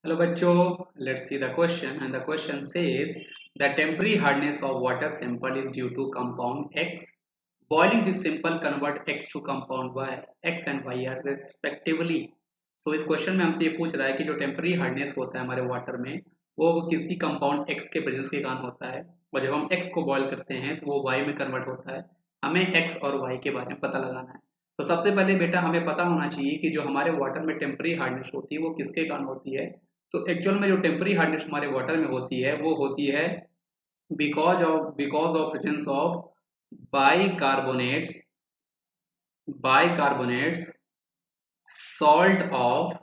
Hello bachcho, let's see the question and the question says the temporary hardness of water sample is due to compound X. Boiling this sample convert X to compound Y. X and Y are respectively. So इस question में हमसे ये पूछ रहा है कि जो temporary hardness होता है हमारे वाटर में वो किसी कंपाउंड X के प्रेजेंस के कारण होता है और जब हम X को बॉयल करते हैं तो वो Y में कन्वर्ट होता है। हमें X और Y के बारे में पता लगाना है। तो सबसे पहले बेटा हमें पता होना चाहिए कि जो हमारे वाटर में टेम्पररी हार्डनेस होती है वो किसके कारण होती है। तो एक्चुअल में जो टेम्पररी हार्डनेस हमारे वाटर में होती है वो होती है because of presence of bicarbonates bicarbonates salt of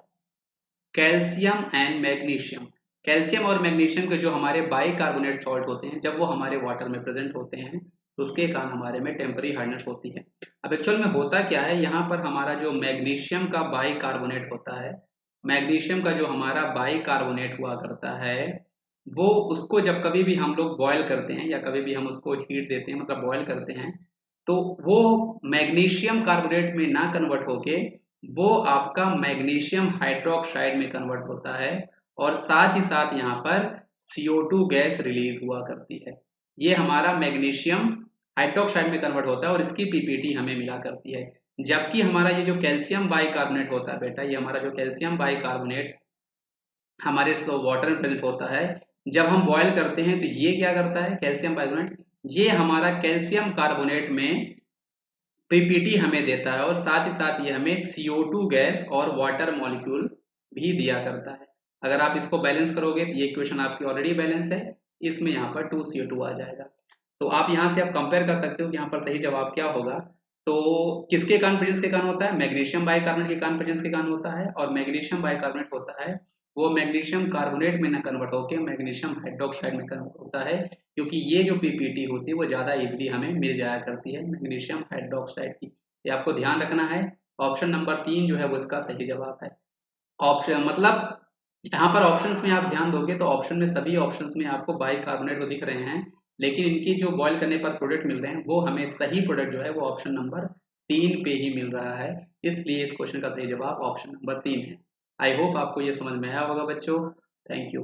calcium and magnesium. Calcium और मैग्नीशियम के जो हमारे बाइकार्बोनेट सॉल्ट होते हैं जब वो हमारे वाटर में प्रेजेंट होते हैं तो उसके कारण हमारे में टेम्पररी हार्डनेस होती है। अब एक्चुअल में होता क्या है, यहाँ पर हमारा जो मैग्नीशियम का बाइकार्बोनेट होता है, मैग्नीशियम का जो हमारा बाइकार्बोनेट हुआ करता है वो उसको जब कभी भी हम लोग बॉयल करते हैं या कभी भी हम उसको हीट देते हैं मतलब बॉयल करते हैं तो वो मैग्नीशियम कार्बोनेट में ना कन्वर्ट होके वो आपका मैग्नीशियम हाइड्रोक्साइड में कन्वर्ट होता है और साथ ही साथ यहाँ पर CO2 गैस रिलीज हुआ करती है। ये हमारा मैग्नीशियम हाइड्रोक्साइड में कन्वर्ट होता है और इसकी पीपीटी हमें मिला करती है। जबकि हमारा ये जो कैल्शियम बाइकार्बोनेट होता है बेटा, ये हमारा जो कैल्शियम बाइकार्बोनेट हमारे वाटर में प्रेजेंट होता है, जब हम बॉयल करते हैं तो ये क्या करता है, कैल्शियम बाइकार्बोनेट ये हमारा कैल्शियम कार्बोनेट में पीपीटी हमें देता है और साथ ही साथ ये हमें CO2 गैस और वाटर मॉलिक्यूल भी दिया करता है। अगर आप इसको बैलेंस करोगे तो ये इक्वेशन आपकी ऑलरेडी बैलेंस है, इसमें यहाँ पर 2CO2 आ जाएगा। तो आप यहाँ से आप कंपेयर कर सकते हो कि यहाँ पर सही जवाब क्या होगा। तो किसके कारण प्रेजेंस के कारण होता है, मैग्नीशियम बाइकार्बोनेट के कारण प्रेजेंस के कारण होता है और मैग्नीशियम बाइकार्बोनेट होता है वो मैग्नीशियम कार्बोनेट में ना कन्वर्ट होकर मैग्नीशियम हाइड्रोक्साइड में कन्वर्ट होता है, क्योंकि ये जो पीपीटी होती है वो ज़्यादा इजीली हमें मिल जाया करती है मैग्नीशियम हाइड्रोक्साइड की। ये आपको ध्यान रखना है। ऑप्शन नंबर 3 जो है वो इसका सही जवाब है। ऑप्शन मतलब यहाँ पर ऑप्शंस में आप ध्यान दोगे तो ऑप्शन में सभी ऑप्शंस में आपको बाइकार्बोनेट तो दिख रहे हैं, लेकिन इनकी जो बॉयल करने पर प्रोडक्ट मिल रहे हैं वो हमें सही प्रोडक्ट जो है वो ऑप्शन नंबर 3 पे ही मिल रहा है। इसलिए इस क्वेश्चन का सही जवाब ऑप्शन नंबर 3 है। आई होप आपको ये समझ में आया होगा बच्चों। Thank you.